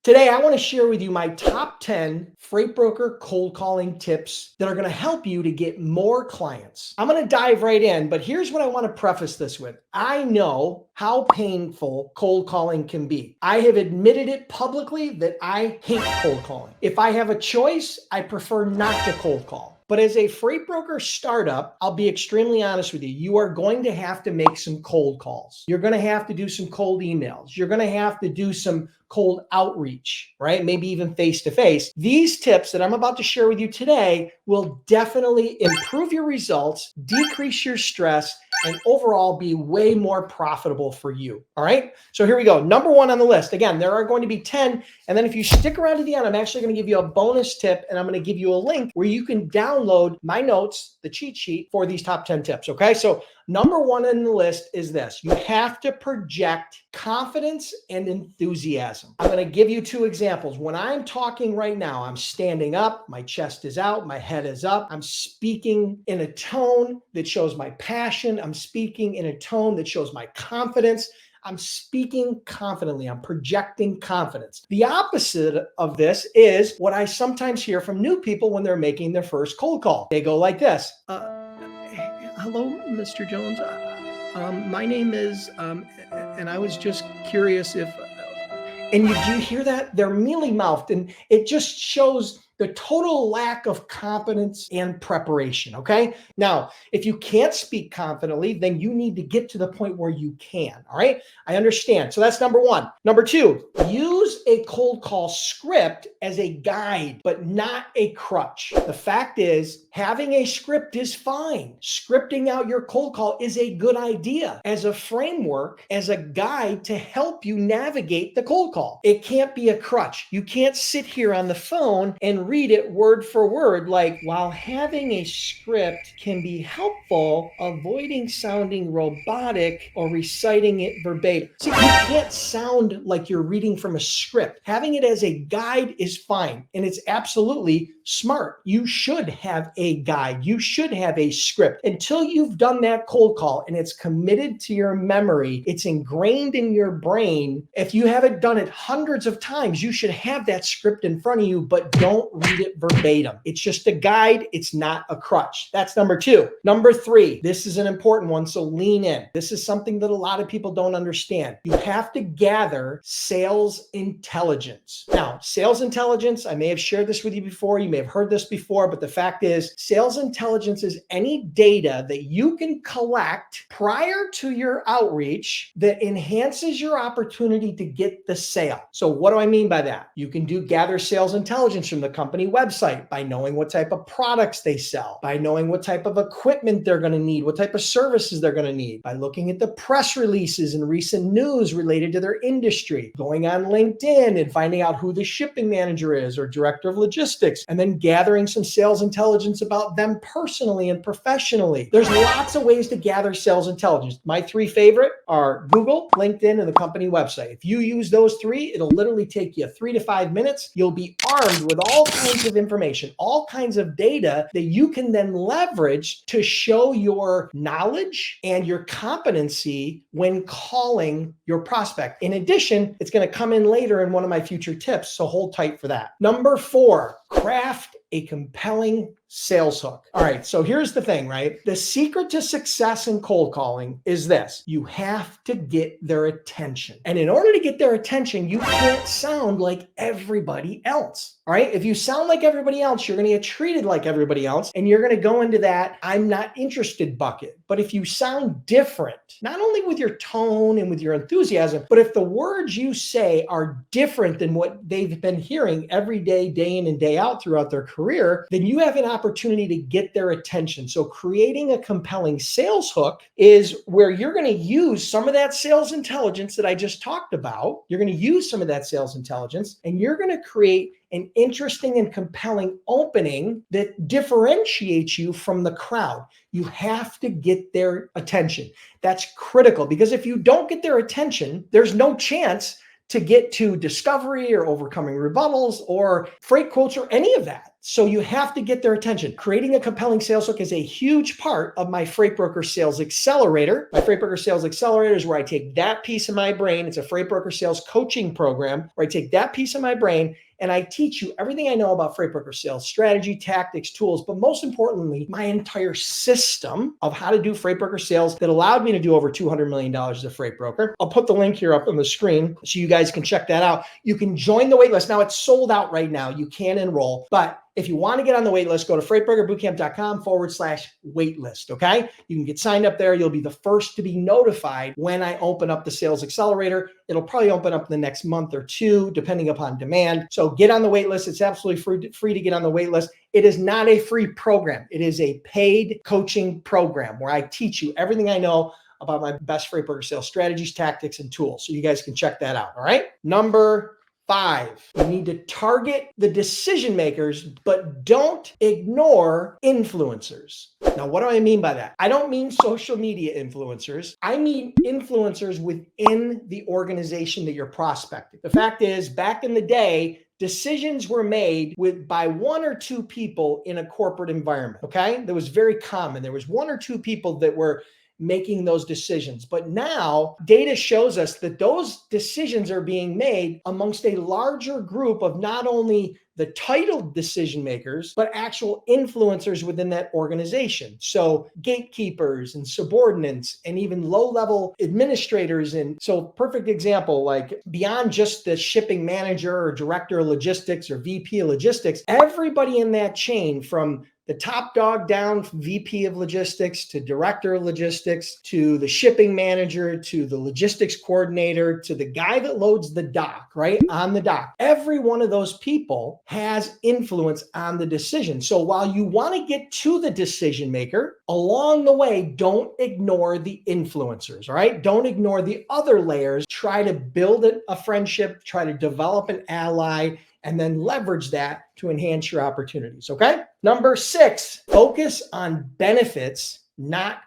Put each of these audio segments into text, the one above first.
Today, I want to share with you my top 10 freight broker cold calling tips that are going to help you to get more clients. I'm going to dive right in, but here's what I want to preface this with. I know how painful cold calling can be. I have admitted it publicly that I hate cold calling. If I have a choice, I prefer not to cold call. But as a freight broker startup, I'll be extremely honest with you. You are going to have to make some cold calls. You're going to have to do some cold emails. You're going to have to do some cold outreach, right? Maybe even face-to-face. These tips that I'm about to share with you today will definitely improve your results, decrease your stress, and overall be way more profitable for you. All right. So here we go. Number one on the list. Again, there are going to be 10. And then if you stick around to the end, I'm actually going to give you a bonus tip and I'm going to give you a link where you can download my notes, the cheat sheet for these top 10 tips. Okay. So number one on the list is this. You have to project confidence and enthusiasm. I'm going to give you two examples. When I'm talking right now, I'm standing up, my chest is out, my head is up. I'm speaking in a tone that shows my passion. I'm speaking in a tone that shows my confidence. I'm speaking confidently. I'm projecting confidence. The opposite of this is what I sometimes hear from new people when they're making their first cold call. They go like this. Hello, Mr. Jones. My name is, and I was just curious if, and do you hear that? They're mealy-mouthed, and it just shows the total lack of competence and preparation, okay? Now, if you can't speak confidently, then you need to get to the point where you can, all right? I understand. So that's number one. Number two, use a cold call script as a guide, but not a crutch. The fact is, having a script is fine. Scripting out your cold call is a good idea as a framework, as a guide to help you navigate the cold call. It can't be a crutch. You can't sit here on the phone and read it word for word. Like, while having a script can be helpful, avoiding sounding robotic or reciting it verbatim. See, you can't sound like you're reading from a script. Having it as a guide is fine, and it's absolutely smart. You should have a guide. You should have a script. Until you've done that cold call and it's committed to your memory, it's ingrained in your brain. If you haven't done it hundreds of times, you should have that script in front of you, but don't read it verbatim. It's just a guide. It's not a crutch. That's number two. Number three, this is an important one, so lean in. This is something that a lot of people don't understand. You have to gather sales intelligence. Now, sales intelligence, I may have shared this with you before. You may have heard this before, but the fact is, sales intelligence is any data that you can collect prior to your outreach that enhances your opportunity to get the sale. So what do I mean by that? You can gather sales intelligence from the company website by knowing what type of products they sell, by knowing what type of equipment they're going to need, what type of services they're going to need, by looking at the press releases and recent news related to their industry, going on LinkedIn and finding out who the shipping manager is or director of logistics, and then gathering some sales intelligence about them personally and professionally. There's lots of ways to gather sales intelligence. My three favorite are Google, LinkedIn, and the company website. If you use those three, it'll literally take you 3 to 5 minutes. You'll be armed with all kinds of information, all kinds of data that you can then leverage to show your knowledge and your competency when calling your prospect. In addition, it's going to come in later in one of my future tips, so hold tight for that. Number four, craft a compelling sales hook. All right, so here's the thing, right? The secret to success in cold calling is this. You have to get their attention. And in order to get their attention, you can't sound like everybody else. All right, if you sound like everybody else, you're going to get treated like everybody else, and you're going to go into that I'm not interested bucket. But if you sound different, not only with your tone and with your enthusiasm, but if the words you say are different than what they've been hearing every day, day in and day out throughout their career, then you have an opportunity to get their attention. So creating a compelling sales hook is where you're going to use some of that sales intelligence that I just talked about. You're going to use some of that sales intelligence, and you're going to create an interesting and compelling opening that differentiates you from the crowd. You have to get their attention. That's critical, because if you don't get their attention, there's no chance to get to discovery or overcoming rebuttals or freight quotes or any of that. So you have to get their attention. Creating a compelling sales hook is a huge part of my Freight Broker Sales Accelerator. My Freight Broker Sales Accelerator is where I take that piece of my brain. It's a freight broker sales coaching program where I take that piece of my brain and I teach you everything I know about freight broker sales, strategy, tactics, tools, but most importantly, my entire system of how to do freight broker sales that allowed me to do over $200 million as a freight broker. I'll put the link here up on the screen so you guys can check that out. You can join the waitlist. Now it's sold out right now. You can enroll, but if you want to get on the wait list, go to freightbrokerbootcamp.com/waitlist. Okay. You can get signed up there. You'll be the first to be notified when I open up the Sales Accelerator. It'll probably open up in the next month or two, depending upon demand. So get on the wait list. It's absolutely free to get on the wait list. It is not a free program. It is a paid coaching program where I teach you everything I know about my best freight broker sales strategies, tactics, and tools. So you guys can check that out. All right. Number 5, you need to target the decision makers, but don't ignore influencers. Now, what do I mean by that? I don't mean social media influencers. I mean influencers within the organization that you're prospecting. The fact is, back in the day, decisions were made by 1 or 2 people in a corporate environment. Okay. That was very common. There was 1 or 2 people that were making those decisions. But now data shows us that those decisions are being made amongst a larger group of not only the titled decision makers, but actual influencers within that organization. So gatekeepers and subordinates and even low-level administrators. And so perfect example, like beyond just the shipping manager or director of logistics or VP of logistics, everybody in that chain from the top dog down, VP of logistics to director of logistics, to the shipping manager, to the logistics coordinator, to the guy that loads the dock, right? On the dock. Every one of those people has influence on the decision. So while you want to get to the decision maker, along the way, don't ignore the influencers, all right? Don't ignore the other layers. Try to build a friendship, try to develop an ally, and then leverage that to enhance your opportunities, okay? Number 6, focus on benefits, not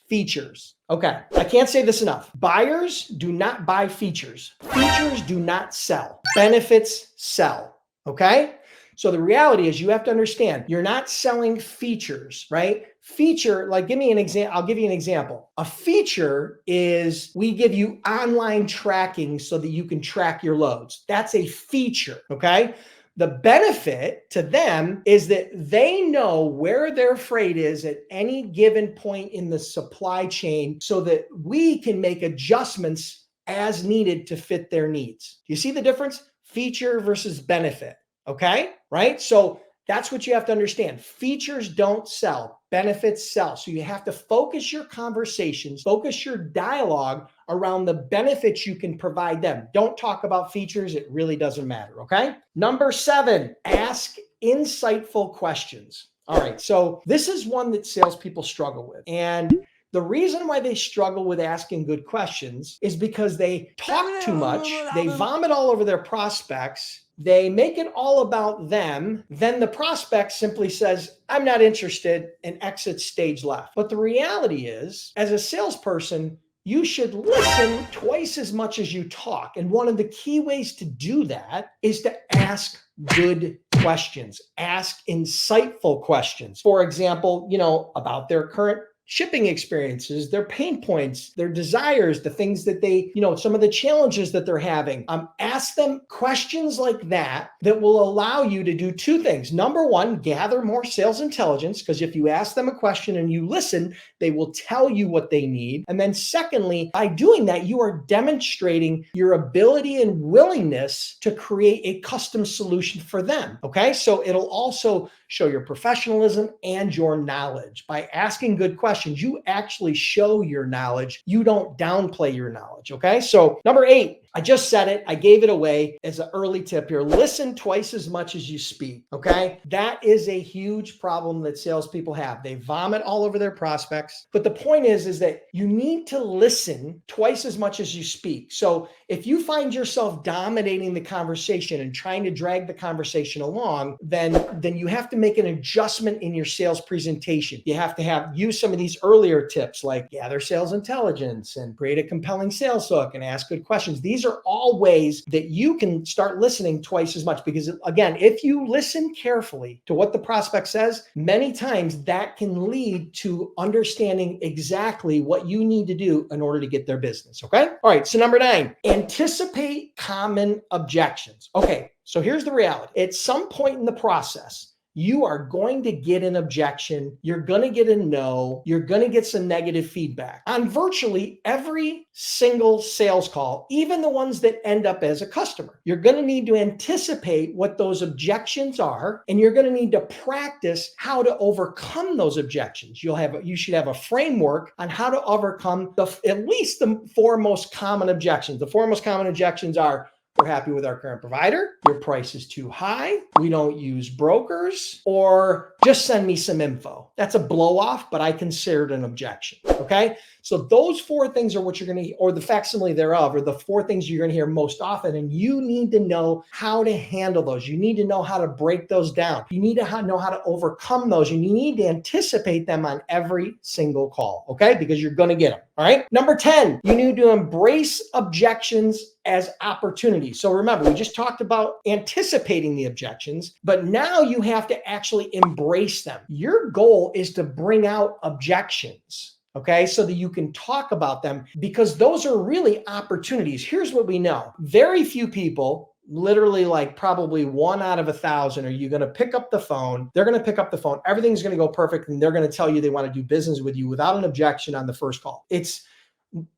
features. Okay, I can't say this enough. Buyers do not buy features. Features do not sell. Benefits sell, okay? So the reality is you have to understand, you're not selling features, right? Feature, like give me an example. I'll give you an example. A feature is we give you online tracking so that you can track your loads. That's a feature, okay? The benefit to them is that they know where their freight is at any given point in the supply chain so that we can make adjustments as needed to fit their needs. Do you see the difference? Feature versus benefit, okay? Right? So that's what you have to understand. Features don't sell, benefits sell. So you have to focus your conversations, focus your dialogue around the benefits you can provide them. Don't talk about features. It really doesn't matter. Okay. Number 7, ask insightful questions. All right. So this is one that salespeople struggle with. And the reason why they struggle with asking good questions is because they talk too much. They vomit all over their prospects. They make it all about them. Then the prospect simply says, I'm not interested, and exits stage left. But the reality is, as a salesperson, you should listen twice as much as you talk. And one of the key ways to do that is to ask good questions, ask insightful questions. For example, about their current shipping experiences, their pain points, their desires, the things that they, some of the challenges that they're having. Ask them questions like that will allow you to do 2 things. Number 1, gather more sales intelligence, because if you ask them a question and you listen, they will tell you what they need. And then secondly, by doing that, you are demonstrating your ability and willingness to create a custom solution for them. Okay. So it'll also show your professionalism and your knowledge. By asking good questions, you actually show your knowledge. You don't downplay your knowledge. Okay. So number 8, I just said it. I gave it away as an early tip here. Listen twice as much as you speak. Okay. That is a huge problem that salespeople have. They vomit all over their prospects. But the point is that you need to listen twice as much as you speak. So if you find yourself dominating the conversation and trying to drag the conversation along, then you have to make an adjustment in your sales presentation. You have to use some of these earlier tips like gather sales intelligence and create a compelling sales hook and ask good questions. These these are all ways that you can start listening twice as much, because again, if you listen carefully to what the prospect says, many times that can lead to understanding exactly what you need to do in order to get their business. Okay. All right. So number 9, anticipate common objections. Okay. So here's the reality. At some point in the process, you are going to get an objection. You're going to get a no. You're going to get some negative feedback on virtually every single sales call, even the ones that end up as a customer. You're going to need to anticipate what those objections are, and you're going to need to practice how to overcome those objections. You should have a framework on how to overcome at least the 4 most common objections. The 4 most common objections are: we're happy with our current provider, your price is too high, we don't use brokers, or just send me some info. That's a blow off, but I consider it an objection. Okay. So those 4 things are what you're going to, or the facsimile thereof, are the 4 things you're going to hear most often. And you need to know how to handle those. You need to know how to break those down. You need to know how to overcome those. And you need to anticipate them on every single call. Okay. Because you're going to get them. All right. Number 10, you need to embrace objections as opportunities. So remember, we just talked about anticipating the objections, but now you have to actually embrace them. Your goal is to bring out objections. Okay, so that you can talk about them, because those are really opportunities. Here's what we know. Very few people, literally like probably 1 out of 1,000, are you going to pick up the phone? They're going to pick up the phone. Everything's going to go perfect. And they're going to tell you they want to do business with you without an objection on the first call. It's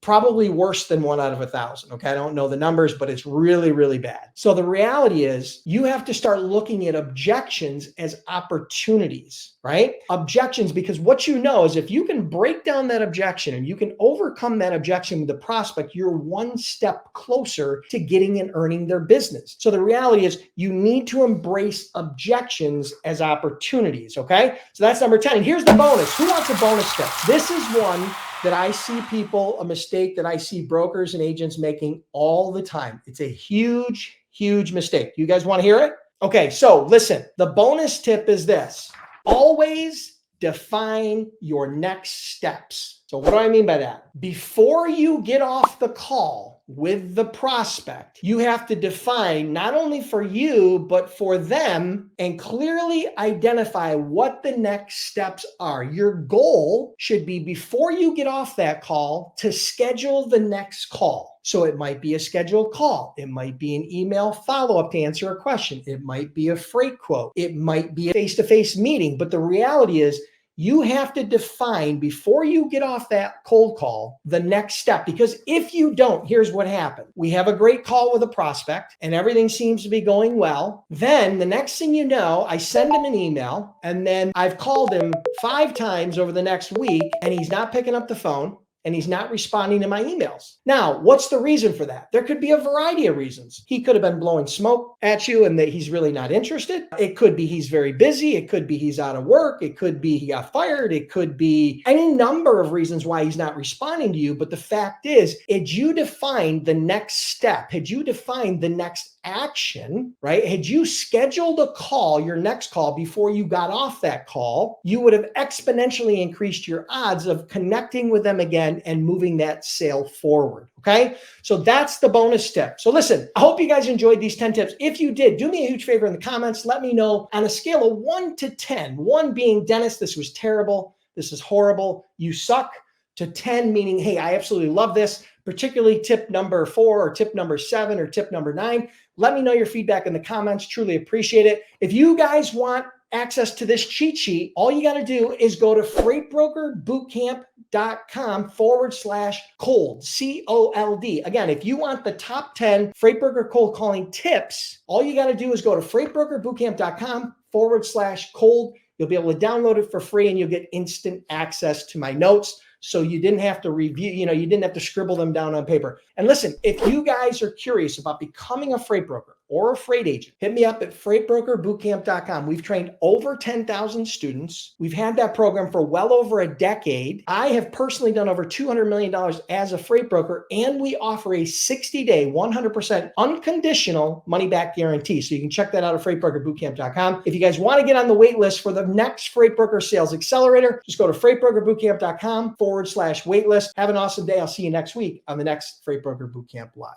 probably worse than 1 out of 1,000. Okay. I don't know the numbers, but it's really, really bad. So the reality is you have to start looking at objections as opportunities, right? Objections, because what you know is if you can break down that objection and you can overcome that objection with the prospect, you're 1 step closer to getting and earning their business. So the reality is you need to embrace objections as opportunities. Okay. So that's number 10. And here's the bonus. Who wants a bonus tip? This is one that I see a mistake that I see brokers and agents making all the time. It's a huge, huge mistake. You guys want to hear it? Okay, so listen, the bonus tip is this: always define your next steps. So what do I mean by that? Before you get off the call with the prospect, you have to define not only for you, but for them, and clearly identify what the next steps are. Your goal should be, before you get off that call, to schedule the next call. So it might be a scheduled call. It might be an email follow-up to answer a question. It might be a freight quote. It might be a face-to-face meeting. But the reality is, you have to define, before you get off that cold call, the next step. Because if you don't, here's what happened. We have a great call with a prospect and everything seems to be going well. Then the next thing you know, I send him an email, and then I've called him 5 times over the next week and he's not picking up the phone and he's not responding to my emails. Now, what's the reason for that? There could be a variety of reasons. He could have been blowing smoke at you and that he's really not interested. It could be he's very busy. It could be he's out of work. It could be he got fired. It could be any number of reasons why he's not responding to you. But the fact is, had you defined the next step, had you defined the next action, right? Had you scheduled a call, your next call, before you got off that call, you would have exponentially increased your odds of connecting with them again and moving that sale forward. Okay. So that's the bonus tip. So listen, I hope you guys enjoyed these 10 tips. If you did, do me a huge favor in the comments. Let me know on a scale of 1 to 10, 1 being, Dennis, this was terrible. This is horrible. You suck, to 10 meaning, hey, I absolutely love this, particularly tip number 4 or tip number 7 or tip number 9. Let me know your feedback in the comments. Truly appreciate it. If you guys want access to this cheat sheet, all you got to do is go to freightbrokerbootcamp.com/cold, COLD. Again, if you want the top 10 freight broker cold calling tips, all you got to do is go to freightbrokerbootcamp.com/cold. You'll be able to download it for free and you'll get instant access to my notes. So you didn't have to review, you didn't have to scribble them down on paper. And listen, if you guys are curious about becoming a freight broker or a freight agent, hit me up at freightbrokerbootcamp.com. We've trained over 10,000 students. We've had that program for well over a decade. I have personally done over $200 million as a freight broker, and we offer a 60-day, 100% unconditional money-back guarantee. So you can check that out at freightbrokerbootcamp.com. If you guys want to get on the wait list for the next Freight Broker Sales Accelerator, just go to freightbrokerbootcamp.com/waitlist. Have an awesome day. I'll see you next week on the next Freight Broker Bootcamp Live.